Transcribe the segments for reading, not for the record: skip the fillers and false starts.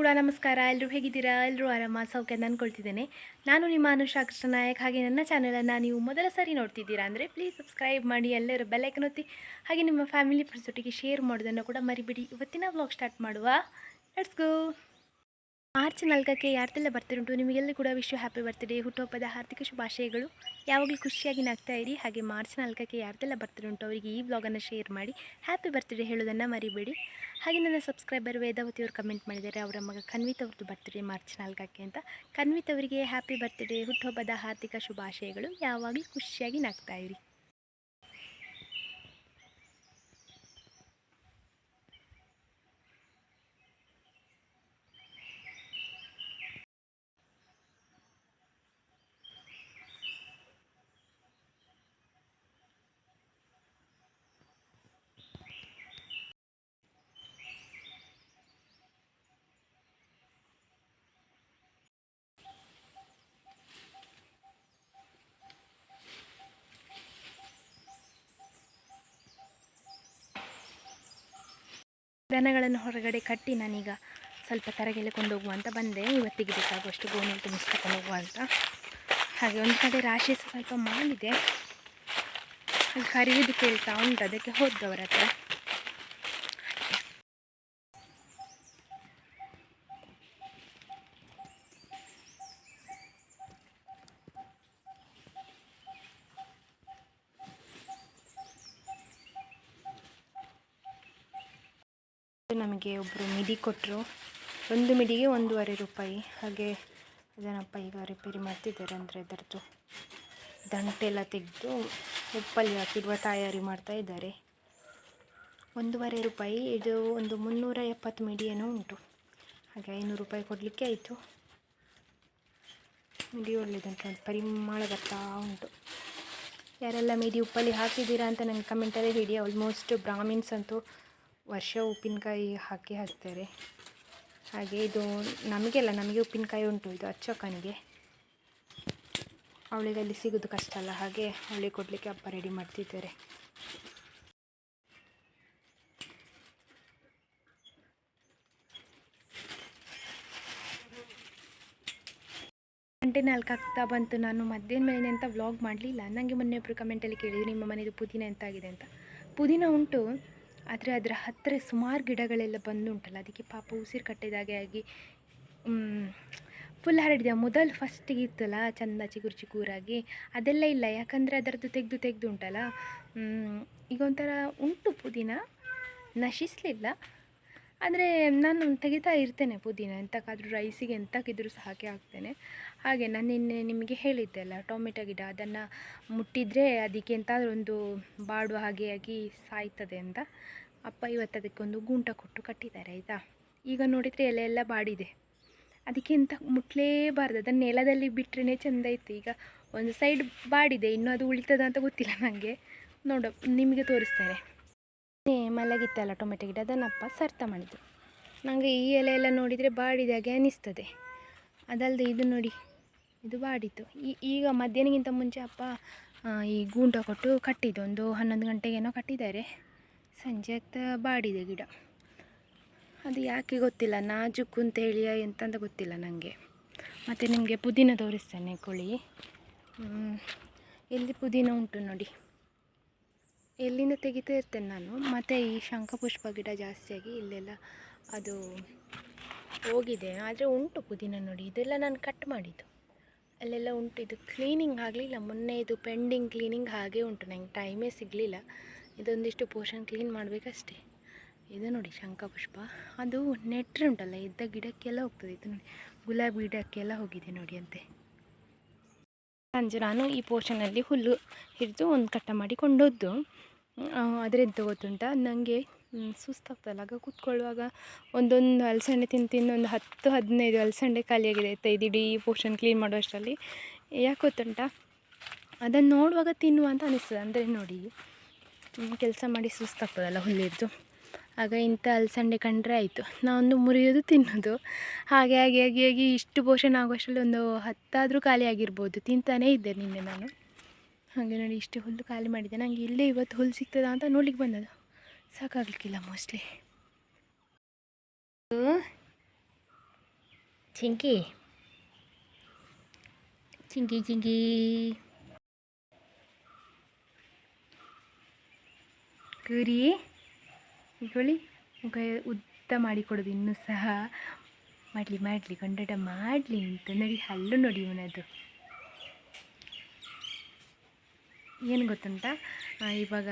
ಕೂಡ ನಮಸ್ಕಾರ. ಎಲ್ಲರೂ ಹೇಗಿದ್ದೀರಾ? ಎಲ್ಲರೂ ಆರಾಮ ಸೌಖ್ಯ ಅಂತ ಅಂದ್ಕೊಳ್ತಿದ್ದೇನೆ. ನಾನು ನಿಮ್ಮ ಅನುಷಾ ಕೃಷ್ಣ ನಾಯಕ್. ಹಾಗೆ ನನ್ನ ಚಾನಲನ್ನು ನೀವು ಮೊದಲ ಸಾರಿ ನೋಡ್ತಿದ್ದೀರಾ ಅಂದರೆ ಪ್ಲೀಸ್ ಸಬ್ಸ್ಕ್ರೈಬ್ ಮಾಡಿ, ಎಲ್ಲರೂ ಬೆಲ್ಲೈಕನ್ ಒತ್ತಿ, ಹಾಗೆ ನಿಮ್ಮ ಫ್ಯಾಮಿಲಿ ಫ್ರೆಂಡ್ಸ್ ಒಟ್ಟಿಗೆ ಶೇರ್ ಮಾಡೋದನ್ನು ಕೂಡ ಮರಿಬೇಡಿ. ಇವತ್ತಿನ ವ್ಲಾಗ್ ಸ್ಟಾರ್ಟ್ ಮಾಡುವ. Let's go. ಮಾರ್ಚ್ 4ಕ್ಕೆ ಯಾರ್ದೆಲ್ಲ ಬರ್ತ್ಡೇ ಉಂಟು, ನಿಮಗೆಲ್ಲ ಕೂಡ ಹ್ಯಾಪಿ ಬರ್ತ್ಡೇ, ಹುಟ್ಟುಹಬ್ಬದ ಹಾರ್ದಿಕ ಶುಭಾಶಯಗಳು. ಯಾವಾಗಲೂ ಖುಷಿಯಾಗಿ ನಗ್ತಾ ಇರಿ. ಹಾಗೆ ಮಾರ್ಚ್ 4ಕ್ಕೆ ಯಾರ್ದೆಲ್ಲ ಬರ್ತ್ಡೇ ಉಂಟು ಅವರಿಗೆ ಈ ವ್ಲಾಗನ್ನು ಶೇರ್ ಮಾಡಿ ಹ್ಯಾಪಿ ಬರ್ತ್ಡೇ ಹೇಳೋದನ್ನು ಮರಿಬೇಡಿ. ಹಾಗೆ ನನ್ನ ಸಬ್ಸ್ಕ್ರೈಬರ್ ವೇದಾವತಿ ಅವರು ಕಮೆಂಟ್ ಮಾಡಿದ್ದಾರೆ, ಅವರ ಮಗ ಕನ್ವಿತ್ ಅವ್ರದ್ದು ಬರ್ತ್ಡೇ ಮಾರ್ಚ್ 4ಕ್ಕೆ ಅಂತ. ಕನ್ವಿತ್ ಅವರಿಗೆ ಹ್ಯಾಪಿ ಬರ್ತ್ಡೇ, ಹುಟ್ಟುಹಬ್ಬದ ಹಾರ್ದಿಕ ಶುಭಾಶಯಗಳು. ಯಾವಾಗಲೂ ಖುಷಿಯಾಗಿ ನಗ್ತಾ ಇರಿ. ದನಗಳನ್ನು ಹೊರಗಡೆ ಕಟ್ಟಿ ನಾನೀಗ ಸ್ವಲ್ಪ ತರಗೆಲೆ ಕೊಂಡೋಗುವ ಅಂತ ಬಂದೆ. ಇವತ್ತಿಗೆ ಬೇಕಾಗುವಷ್ಟು ಗೋಣಿ ತುಂಬಿಸಿ ತಗೊಂಡು ಹೋಗುವ ಅಂತ. ಹಾಗೆ ಒಂದು ಕಡೆ ರಾಶಿ ಸ್ವಲ್ಪ ಮಾಡಿದೆ, ಅಲ್ಲಿ ಕರಿಯುವುದು ಕೇಳ್ತಾ ಉಂಟು, ಅದಕ್ಕೆ ಹೋದವರ ಹತ್ರ. ನಮಗೆ ಒಬ್ಬರು ಮಿಡಿ ಕೊಟ್ಟರು, ಒಂದು ಮಿಡಿಗೆ 1.5 ರೂಪಾಯಿ. ಹಾಗೆ ಅದನ್ನಪ್ಪ ಈಗ ರಿಪೇರಿ ಮಾಡ್ತಿದ್ದಾರೆ, ಅಂದರೆ ಅದರದ್ದು ದಂಟೆಲ್ಲ ತೆಗೆದು ಉಪ್ಪಲ್ಲಿ ಹಾಕಿಡುವ ತಯಾರಿ ಮಾಡ್ತಾ ಇದ್ದಾರೆ. 1.5 ರೂಪಾಯಿ. ಇದು ಒಂದು 370 ಮಿಡಿ ಏನೋ ಉಂಟು. ಹಾಗೆ 500 ರೂಪಾಯಿ ಕೊಡಲಿಕ್ಕೆ ಆಯಿತು. ಮಿಡಿ ಒಳ್ಳೆಯದಂತ ಪರಿಮಳ ಬರ್ತಾ ಉಂಟು. ಯಾರೆಲ್ಲ ಮಿಡಿ ಉಪ್ಪಲ್ಲಿ ಹಾಕಿದ್ದೀರಾ ಅಂತ ನನಗೆ ಕಮೆಂಟಲ್ಲಿ ಹೇಳಿ. ಆಲ್ಮೋಸ್ಟ್ ಬ್ರಾಹ್ಮಿನ್ಸ್ ಅಂತೂ ವರ್ಷ ಉಪ್ಪಿನಕಾಯಿ ಹಾಕ್ತಾರೆ. ಹಾಗೆ ಇದು ನಮಗೆಲ್ಲ, ನಮಗೆ ಉಪ್ಪಿನಕಾಯಿ ಉಂಟು, ಇದು ಅಚ್ಚಕ್ಕನಿಗೆ. ಅವಳಿಗೆ ಅಲ್ಲಿ ಸಿಗೋದು ಕಷ್ಟ ಅಲ್ಲ, ಹಾಗೆ ಅವಳಿಗೆ ಕೊಡಲಿಕ್ಕೆ ಅಪ್ಪ ರೆಡಿ ಮಾಡ್ತಿದ್ದಾರೆ. ಗಂಟೆ 4 ಆಗ್ತಾ ಬಂತು. ನಾನು ಮಧ್ಯಾಹ್ನ ಮೇಲೆ ಅಂತ ವ್ಲಾಗ್ ಮಾಡಲಿಲ್ಲ. ನನಗೆ ಮೊನ್ನೆ ಒಬ್ಬರು ಕಮೆಂಟಲ್ಲಿ ಕೇಳಿದ್ರು, ನಿಮ್ಮ ಮನೆಯದು ಪುದೀನ ಎಂತಾಗಿದೆ ಅಂತ. ಪುದೀನ ಉಂಟು, ಆದರೆ ಅದರ ಹತ್ತಿರ ಸುಮಾರು ಗಿಡಗಳೆಲ್ಲ ಬಂದು ಉಂಟಲ್ಲ, ಅದಕ್ಕೆ ಪಾಪ ಉಸಿರು ಕಟ್ಟಿದಾಗೆ ಆಗಿ ಫುಲ್ ಹರಡಿದೆ. ಮೊದಲು ಫಸ್ಟಿಗೆ ಇತ್ತಲ್ಲ ಚೆಂದ ಚಿಗುರಾಗಿ, ಅದೆಲ್ಲ ಇಲ್ಲ. ಯಾಕಂದರೆ ಅದರದ್ದು ತೆಗೆದು ಉಂಟಲ್ಲ. ಈಗ ಒಂಥರ ಉಂಟು ಪುದೀನ, ನಶಿಸಲಿಲ್ಲ. ಆದರೆ ನಾನು ತೆಗಿತಾ ಇರ್ತೇನೆ ಪುದೀನ, ಎಂತಕ್ಕಾದರೂ ರೈಸಿಗೆ ಎಂತಕ್ಕಿದ್ರೂ ಸಹ ಹಾಕ್ತೇನೆ. ಹಾಗೆ ನಾನು ನಿನ್ನೆ ನಿಮಗೆ ಹೇಳಿದ್ದೆ ಅಲ್ಲ, ಟೊಮೆಟೊ ಗಿಡ, ಅದನ್ನು ಮುಟ್ಟಿದರೆ ಅದಕ್ಕೆ ಎಂತಾದರೂ ಒಂದು ಬಾಡುವ ಹಾಗೆ ಆಗಿ ಸಾಯ್ತದೆ ಅಂತ. ಅಪ್ಪ ಇವತ್ತು ಅದಕ್ಕೊಂದು ಗೂಂಟ ಕೊಟ್ಟು ಕಟ್ಟಿದ್ದಾರೆ, ಆಯಿತಾ. ಈಗ ನೋಡಿದರೆ ಎಲ್ಲ ಬಾಡಿದೆ. ಅದಕ್ಕೆ ಎಂತ ಮುಟ್ಲೇಬಾರ್ದು, ಅದನ್ನು ನೆಲದಲ್ಲಿ ಬಿಟ್ಟರೆ ಚೆಂದ ಇತ್ತು. ಈಗ ಒಂದು ಸೈಡ್ ಬಾಡಿದೆ, ಇನ್ನೂ ಅದು ಉಳಿತದ ಅಂತ ಗೊತ್ತಿಲ್ಲ ನನಗೆ. ನೋಡು, ನಿಮಗೆ ತೋರಿಸ್ತೇನೆ. ಮಲಗಿತ್ತಲ್ಲ ಟೊಮೆಟೊ ಗಿಡ, ಅದನ್ನಪ್ಪ ಸರ್ತ ಮಾಡಿದ್ದು. ನನಗೆ ಈ ಎಲೆ ನೋಡಿದರೆ ಬಾಡಿದಾಗೆ ಅನ್ನಿಸ್ತದೆ. ಅದಲ್ಲದೆ ಇದು ನೋಡಿ, ಇದು ಬಾಡಿತ್ತು. ಈಗ ಮಧ್ಯಾಹ್ನಕ್ಕಿಂತ ಮುಂಚೆ ಅಪ್ಪ ಈ ಗೂಂಟ ಕೊಟ್ಟು ಕಟ್ಟಿದ್ದು, ಒಂದು 11 ಗಂಟೆಗೇನೋ ಕಟ್ಟಿದ್ದಾರೆ. ಸಂಜೆ ಆಗ್ತಾ ಬಾಡಿದೆ ಗಿಡ. ಅದು ಯಾಕೆ ಗೊತ್ತಿಲ್ಲ, ನಾಜುಕು ಅಂತ ಹೇಳಿ ಎಂತಂತ ಗೊತ್ತಿಲ್ಲ ನನಗೆ. ಮತ್ತು ನಿಮಗೆ ಪುದೀನ ತೋರಿಸ್ತೇನೆ ಕೋಳಿ. ಎಲ್ಲಿ ಪುದೀನ ಉಂಟು ನೋಡಿ, ಎಲ್ಲಿಂದ ತೆಗಿತಾ ಇರ್ತೇನೆ ನಾನು. ಮತ್ತು ಈ ಶಂಖಪುಷ್ಪ ಗಿಡ ಜಾಸ್ತಿಯಾಗಿ ಇಲ್ಲೆಲ್ಲ ಅದು ಹೋಗಿದೆ, ಆದರೆ ಉಂಟು ಪುದೀನ ನೋಡಿ. ಇದೆಲ್ಲ ನಾನು ಕಟ್ ಮಾಡಿದ್ದು, ಅಲ್ಲೆಲ್ಲ ಉಂಟು. ಇದು ಕ್ಲೀನಿಂಗ್ ಆಗಲಿಲ್ಲ, ಮೊನ್ನೆ ಇದು ಪೆಂಡಿಂಗ್ ಕ್ಲೀನಿಂಗ್ ಹಾಗೆ ಉಂಟು, ನನಗೆ ಟೈಮೇ ಸಿಗಲಿಲ್ಲ. ಇದೊಂದಿಷ್ಟು ಪೋರ್ಷನ್ ಕ್ಲೀನ್ ಮಾಡಬೇಕಷ್ಟೇ. ಇದು ನೋಡಿ ಶಂಖಪುಷ್ಪ, ಅದು ನೆಟ್ರೆ ಉಂಟಲ್ಲ, ಇದ್ದ ಗಿಡಕ್ಕೆಲ್ಲ ಹೋಗ್ತದೆ. ಇದು ನೋಡಿ, ಗುಲಾಬಿ ಗಿಡಕ್ಕೆಲ್ಲ ಹೋಗಿದೆ ನೋಡಿ ಅಂತೆ. ಸಂಜೆ ನಾನು ಈ ಪೋರ್ಷನಲ್ಲಿ ಹುಲ್ಲು ಹಿಡಿದು ಒಂದು ಕಟ್ಟ ಮಾಡಿ ಕೊಂಡೋದ್ದು. ಅದರೆಂತ ಗೊತ್ತುಂಟ, ನನಗೆ ಸುಸ್ತಾಗ್ತಲ್ಲ, ಆಗ ಕೂತ್ಕೊಳ್ಳುವಾಗ ಒಂದೊಂದು ಅಲಸಂಡೆ ತಿಂದು ಒಂದು 10-15 ಅಲಸಂಡೆ ಖಾಲಿಯಾಗಿದೆ ಆಯಿತಾ. ಇದು ಇಡೀ ಪೋರ್ಷನ್ ಕ್ಲೀನ್ ಮಾಡುವಷ್ಟರಲ್ಲಿ. ಯಾಕೆ ಗೊತ್ತುಂಟ, ಅದನ್ನು ನೋಡುವಾಗ ತಿನ್ನುವ ಅಂತ ಅನಿಸ್ತದೆ. ಅಂದರೆ ನೋಡಿ, ಕೆಲಸ ಮಾಡಿ ಸುಸ್ತಾಗ್ತದಲ್ಲ ಹುಲ್ಲಿದ್ದು, ಆಗ ಇಂಥ ಅಲಸಂಡೆ ಕಂಡ್ರೆ ಆಯಿತು, ನಾವೊಂದು ಮುರಿಯೋದು ತಿನ್ನೋದು. ಹಾಗೆ ಇಷ್ಟು ಪೋರ್ಷನ್ ಆಗುವಷ್ಟರಲ್ಲಿ ಒಂದು 10 ಆದರೂ ಖಾಲಿ ಆಗಿರ್ಬೋದು. ತಿಂತಾನೇ ಇದ್ದೆ ನಿನ್ನೆ ನಾನು. ಹಾಗೆ ನೋಡಿ, ಇಷ್ಟು ಹುಲ್ಲು ಖಾಲಿ ಮಾಡಿದ್ದೆ. ನನಗೆ ಇಲ್ಲೇ ಇವತ್ತು ಹುಲ್ಲು ಸಿಗ್ತದಾ ಅಂತ ನೋಡ್ಲಿಕ್ಕೆ ಬಂದದ್ದು, ಸಾಕಾಗಲಿಕ್ಕಿಲ್ಲ ಮೋಸ್ಟ್ಲಿ. ಚಿಂಕಿ ಚಿಂಕಿ ಚಿಂಕಿ ಕರಿ ಈಗೊಳ್ಳಿ ಮುಖ ಉದ್ದ ಮಾಡಿಕೊಡೋದು ಇನ್ನೂ ಸಹ ಮಾಡಲಿ ಕೊಂಡಾಟ ಮಾಡಲಿ ಅಂತ ನೋಡಿ ಹಲ್ಲು ನೋಡಿ ಇವನದು. ಏನು ಗೊತ್ತುಂಟ, ಇವಾಗ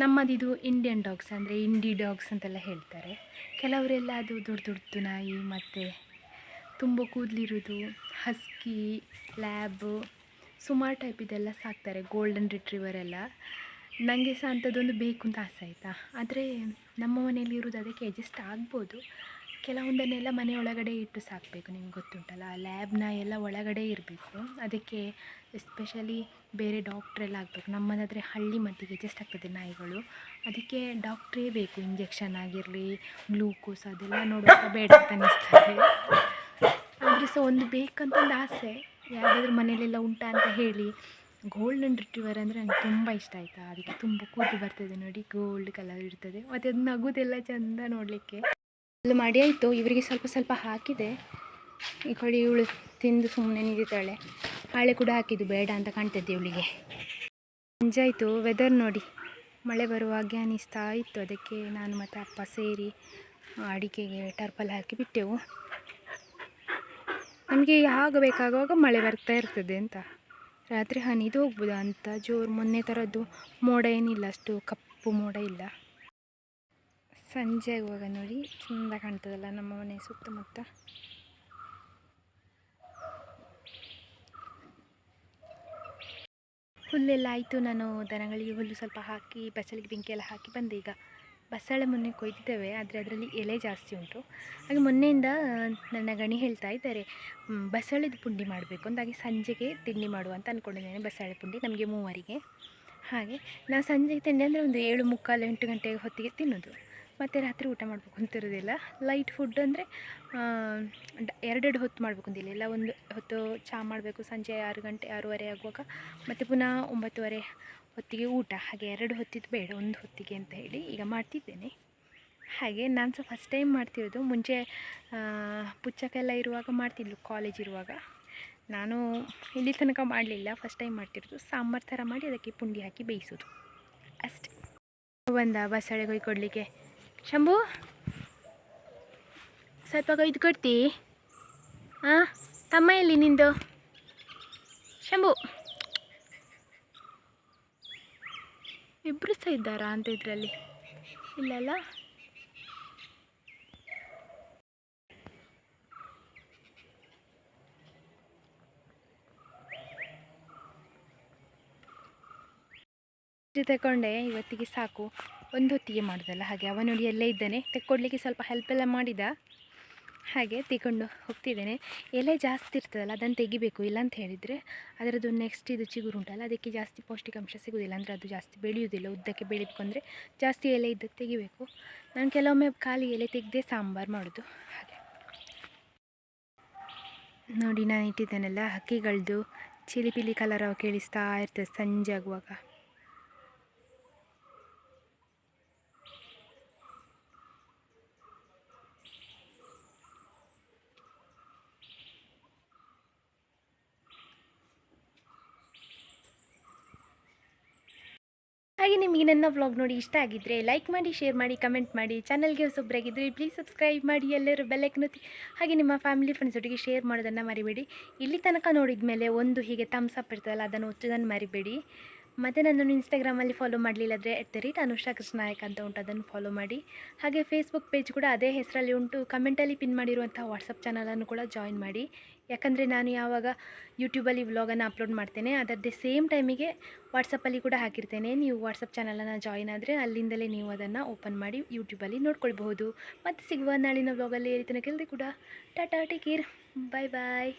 ನಮ್ಮದಿದು ಇಂಡಿಯನ್ ಡಾಗ್ಸ್ ಅಂದರೆ ಇಂಡಿ ಡಾಗ್ಸ್ ಅಂತೆಲ್ಲ ಹೇಳ್ತಾರೆ. ಕೆಲವರೆಲ್ಲ ಅದು ದೊಡ್ಡ ನಾಯಿ ಮತ್ತು ತುಂಬ ಕೂದಲಿರೋದು ಹಸ್ಕಿ, ಲ್ಯಾಬ್, ಸುಮಾರು ಟೈಪ್ ಇದೆಲ್ಲ ಸಾಕ್ತಾರೆ, ಗೋಲ್ಡನ್ ರಿಟ್ರೀವರ್ ಎಲ್ಲ. ನನಗೆ ಸಹ ಅಂಥದ್ದೊಂದು ಬೇಕು ಅಂತ ಆಸೆ ಆಯಿತಾ. ಆದರೆ ನಮ್ಮ ಮನೆಯಲ್ಲಿ ಇರೋದು ಅದಕ್ಕೆ ಅಡ್ಜಸ್ಟ್ ಆಗ್ಬೋದು. ಕೆಲವೊಂದನ್ನೆಲ್ಲ ಮನೆ ಒಳಗಡೆ ಇಟ್ಟು ಸಾಕಬೇಕು. ನಿಮ್ಗೆ ಗೊತ್ತುಂಟಲ್ಲ, ಲ್ಯಾಬ್ನ ಎಲ್ಲ ಒಳಗಡೆ ಇರಬೇಕು. ಅದಕ್ಕೆ ಎಸ್ಪೆಷಲಿ ಬೇರೆ ಡಾಕ್ಟ್ರೆಲ್ಲ ಆಗಬೇಕು. ನಮ್ಮದಾದರೆ ಹಳ್ಳಿ ಮದ್ದಿಗೆ ಅಡ್ಜಸ್ಟ್ ಆಗ್ತದೆ ನಾಯಿಗಳು. ಅದಕ್ಕೆ ಡಾಕ್ಟ್ರೇ ಬೇಕು. ಇಂಜೆಕ್ಷನ್ ಆಗಿರಲಿ, ಗ್ಲೂಕೋಸ್ ಅದೆಲ್ಲ ನೋಡುವಾಗ ಬೇಡ ಅಂತ ಅನ್ನಿಸ್ತದೆ. ಆದರೆ ಸಹ ಒಂದು ಬೇಕಂತಂದು ಆಸೆ. ಯಾವುದಾದ್ರೂ ಮನೆಯಲ್ಲೆಲ್ಲ ಉಂಟಾ ಅಂತ ಹೇಳಿ. ಗೋಲ್ಡನ್ ರಿಟ್ರೀವರ್ ಅಂದರೆ ನನಗೆ ತುಂಬ ಇಷ್ಟ ಆಯಿತಾ. ಅದಕ್ಕೆ ತುಂಬ ಕೂದಲು ಬರ್ತದೆ ನೋಡಿ, ಗೋಲ್ಡ್ ಕಲರ್ ಇರ್ತದೆ. ಮತ್ತು ಅದು ನಗುದೆಲ್ಲ ಚೆಂದ ನೋಡಲಿಕ್ಕೆ. ಅಲ್ಲಿ ಮಾಡಿ ಆಯಿತು. ಇವರಿಗೆ ಸ್ವಲ್ಪ ಹಾಕಿದೆ. ಈ ಕಡೆ ಇವಳು ತಿಂದು ಸುಮ್ಮನೆ ನಿಂತಿದ್ದಾಳೆ. ಹಾಳೆ ಕೂಡ ಹಾಕಿದ್ದು ಬೇಡ ಅಂತ ಕಾಣ್ತದೆ ಇವಳಿಗೆ. ಸಂಜೆ ಆಯಿತು. ವೆದರ್ ನೋಡಿ, ಮಳೆ ಬರುವಾಗೆ ಅನ್ನಿಸ್ತಾ ಇತ್ತು. ಅದಕ್ಕೆ ನಾನು ಮತ್ತು ಅಪ್ಪ ಸೇರಿ ಅಡಿಕೆಗೆ ಟರ್ಪಲ್ ಹಾಕಿ ಬಿಟ್ಟೆವು. ನಮಗೆ ಆಗಬೇಕಾಗುವಾಗ ಮಳೆ ಬರ್ತಾ ಇರ್ತದೆ ಅಂತ. ರಾತ್ರಿ ಹನಿದು ಹೋಗ್ಬೋದಾ ಅಂತ ಜೋರು. ಮೊನ್ನೆ ಥರದ್ದು ಮೋಡ ಏನಿಲ್ಲ, ಅಷ್ಟು ಕಪ್ಪು ಮೋಡ ಇಲ್ಲ. ಸಂಜೆ ಆಗುವಾಗ ನೋಡಿ ಚೆಂದ ಕಾಣ್ತದಲ್ಲ ನಮ್ಮ ಮನೆ ಸುತ್ತಮುತ್ತ. ಹುಲ್ಲೆಲ್ಲ ಆಯಿತು. ನಾನು ದನಗಳಿಗೆ ಹುಲ್ಲು ಸ್ವಲ್ಪ ಹಾಕಿ ಬಸಳಿಗೆ ಬೆಂಕಿ ಎಲ್ಲ ಹಾಕಿ ಬಂದೆ. ಈಗ ಬಸಳೆ ಮೊನ್ನೆ ಕೊಯ್ದಿದ್ದೇವೆ, ಆದರೆ ಅದರಲ್ಲಿ ಎಲೆ ಜಾಸ್ತಿ ಉಂಟು. ಹಾಗೆ ಮೊನ್ನೆಯಿಂದ ನನ್ನ ಗಣಿ ಹೇಳ್ತಾ ಇದ್ದಾರೆ ಬಸಳೆದು ಪುಂಡಿ ಮಾಡಬೇಕು ಅಂತ. ಹಾಗೆ ಸಂಜೆಗೆ ತಿಂಡಿ ಮಾಡುವ ಅಂತ ಅಂದ್ಕೊಂಡಿದ್ದೇನೆ. ಬಸಳೆ ಪುಂಡಿ ನಮಗೆ 3 ಹಾಗೆ ನಾನು ಸಂಜೆಗೆ ತಿಂಡಿ ಅಂದರೆ ಒಂದು 7:45 8 ಗಂಟೆ ಹೊತ್ತಿಗೆ ತಿನ್ನೋದು. ಮತ್ತು ರಾತ್ರಿ ಊಟ ಮಾಡಬೇಕು ಅಂತಿರೋದಿಲ್ಲ. ಲೈಟ್ ಫುಡ್ ಅಂದರೆ 2 ಹೊತ್ತು ಮಾಡಬೇಕು ಅಂತಿಲ್ಲ. ಇಲ್ಲ, ಒಂದು ಹೊತ್ತು ಚಹಾ ಮಾಡಬೇಕು ಸಂಜೆ 6 ಗಂಟೆ 6:30 ಆಗುವಾಗ, ಮತ್ತು ಪುನಃ 9:30 ಹೊತ್ತಿಗೆ ಊಟ. ಹಾಗೆ 2 ಹೊತ್ತಿದ್ದು ಬೇಡ, 1 ಹೊತ್ತಿಗೆ ಅಂತ ಹೇಳಿ ಈಗ ಮಾಡ್ತಿದ್ದೇನೆ. ಹಾಗೆ ನಾನು ಸಹ ಫಸ್ಟ್ ಟೈಮ್ ಮಾಡ್ತಿರೋದು. ಮುಂಚೆ ಪುಚ್ಚಕ್ಕೆಲ್ಲ ಇರುವಾಗ ಮಾಡ್ತಿದ್ಲು, ಕಾಲೇಜ್ ಇರುವಾಗ. ನಾನು ಇಲ್ಲಿ ತನಕ ಮಾಡಲಿಲ್ಲ, ಫಸ್ಟ್ ಟೈಮ್ ಮಾಡ್ತಿರೋದು. ಸಾಂಬಾರು ಥರ ಮಾಡಿ ಅದಕ್ಕೆ ಪುಂಡಿ ಹಾಕಿ ಬೇಯಿಸೋದು ಅಷ್ಟೇ. ಬಂದ ಬಸಳೆ ಕೊಯ್ಕೊಡ್ಲಿಕ್ಕೆ. ಶಂಭು, ಸ್ವಲ್ಪ ಕೊಯ್ದು ಕೊಡ್ತಿ? ಹಾಂ, ತಮ್ಮ ಎಲ್ಲಿ ನಿಂದು? ಶಂಭು, ಇಬ್ಬರು ಸಹ ಇದ್ದಾರಾ ಅಂತ ಇದರಲ್ಲಿ? ಇಲ್ಲಲ್ಲ. ತಗೊಂಡೆ, ಇವತ್ತಿಗೆ ಸಾಕು. 1 ಹೊತ್ತಿಗೆ ಮಾಡೋದಲ್ಲ, ಹಾಗೆ ಅವನು ನೋಡಿ ಎಲ್ಲೇ ಇದ್ದಾನೆ. ತೆಕ್ಕೊಡ್ಲಿಕ್ಕೆ ಸ್ವಲ್ಪ ಹೆಲ್ಪ್ ಎಲ್ಲ ಮಾಡಿದ. ಹಾಗೆ ತೆಗೊಂಡು ಹೋಗ್ತಿದ್ದೇನೆ. ಎಲೆ ಜಾಸ್ತಿ ಇರ್ತದಲ್ಲ, ಅದನ್ನು ತೆಗಿಬೇಕು. ಇಲ್ಲ ಅಂತ ಹೇಳಿದರೆ ಅದರದ್ದು ನೆಕ್ಸ್ಟ್ ಇದು ಚಿಗುರು ಉಂಟಲ್ಲ, ಅದಕ್ಕೆ ಜಾಸ್ತಿ ಪೌಷ್ಟಿಕಾಂಶ ಸಿಗೋದಿಲ್ಲ. ಅಂದರೆ ಅದು ಜಾಸ್ತಿ ಬೆಳೆಯುವುದಿಲ್ಲ. ಉದ್ದಕ್ಕೆ ಬೆಳಿಬೇಕು ಅಂದರೆ ಜಾಸ್ತಿ ಎಲೆ ಇದ್ದದ್ದು ತೆಗಿಬೇಕು. ನಾನು ಕೆಲವೊಮ್ಮೆ ಖಾಲಿ ಎಲೆ ತೆಗೆದೇ ಸಾಂಬಾರು ಮಾಡೋದು. ಹಾಗೆ ನೋಡಿ, ನಾನು ಇಟ್ಟಿದ್ದೇನೆಲ್ಲ ಹಕ್ಕಿಗಳದ್ದು ಚಿಲಿಪಿಲಿ ಕಲರ್ ಕೇಳಿಸ್ತಾ ಇರ್ತದೆ ಸಂಜೆ ಆಗುವಾಗ. ಹಾಗೆ ನಿಮಗೆ ನನ್ನ ವ್ಲಾಗ್ ನೋಡಿ ಇಷ್ಟ ಆಗಿದ್ದರೆ ಲೈಕ್ ಮಾಡಿ, ಶೇರ್ ಮಾಡಿ, ಕಮೆಂಟ್ ಮಾಡಿ. ಚಾನಲ್ಗೆ ಹೊಸೊಬ್ಬರಾಗಿದ್ದರೆ ಪ್ಲೀಸ್ ಸಬ್ಸ್ಕ್ರೈಬ್ ಮಾಡಿ. ಎಲ್ಲರೂ ಬೆಲ್ಲೈಕನ್ ಒತ್ತಿ. ಹಾಗೆ ನಿಮ್ಮ ಫ್ಯಾಮಿಲಿ ಫ್ರೆಂಡ್ಸ್ ಒಟ್ಟಿಗೆ ಶೇರ್ ಮಾಡೋದನ್ನು ಮರಿಬೇಡಿ. ಇಲ್ಲಿ ತನಕ ನೋಡಿದ ಮೇಲೆ ಒಂದು ಹೀಗೆ ಥಮ್ಸ್ ಅಪ್ ಇರ್ತದಲ್ಲ, ಅದನ್ನು ಒತ್ತೋದನ್ನು ಮರಿಬೇಡಿ. ಮತ್ತು ನನ್ನನ್ನು ಇನ್ಸ್ಟಾಗ್ರಾಮಲ್ಲಿ ಫಾಲೋ ಮಾಡಲಿಲ್ಲದ್ರೆ @ಅನುಷಾ ಕೃಷ್ಣ ನಾಯಕ್ ಅಂತ ಉಂಟು, ಅದನ್ನು ಫಾಲೋ ಮಾಡಿ. ಹಾಗೆ ಫೇಸ್ಬುಕ್ ಪೇಜ್ ಕೂಡ ಅದೇ ಹೆಸರಲ್ಲಿ ಉಂಟು. ಕಮೆಂಟಲ್ಲಿ ಪಿನ್ ಮಾಡಿರುವಂಥ ವಾಟ್ಸಪ್ ಚಾನಲನ್ನು ಕೂಡ ಜಾಯಿನ್ ಮಾಡಿ. ಯಾಕಂದರೆ ನಾನು ಯಾವಾಗ ಯೂಟ್ಯೂಬಲ್ಲಿ ವ್ಲಾಗನ್ನು ಅಪ್ಲೋಡ್ ಮಾಡ್ತೇನೆ, ಅದರದ್ದೇ ಸೇಮ್ ಟೈಮಿಗೆ ವಾಟ್ಸಪ್ಪಲ್ಲಿ ಕೂಡ ಹಾಕಿರ್ತೇನೆ. ನೀವು ವಾಟ್ಸಪ್ ಚಾನಲನ್ನು ಜಾಯಿನ್ ಆದರೆ ಅಲ್ಲಿಂದಲೇ ನೀವು ಅದನ್ನು ಓಪನ್ ಮಾಡಿ ಯೂಟ್ಯೂಬಲ್ಲಿ ನೋಡ್ಕೊಳ್ಬಹುದು. ಮತ್ತು ಸಿಗುವ ನಾಳಿನ ವ್ಲಾಗಲ್ಲಿ. ಈ ರೀತಿಯ ಕೆಲಸ ಕೂಡ. ಟಾಟಾ, ಟೇಕ್ ಕೇರ್, ಬಾಯ್ ಬಾಯ್.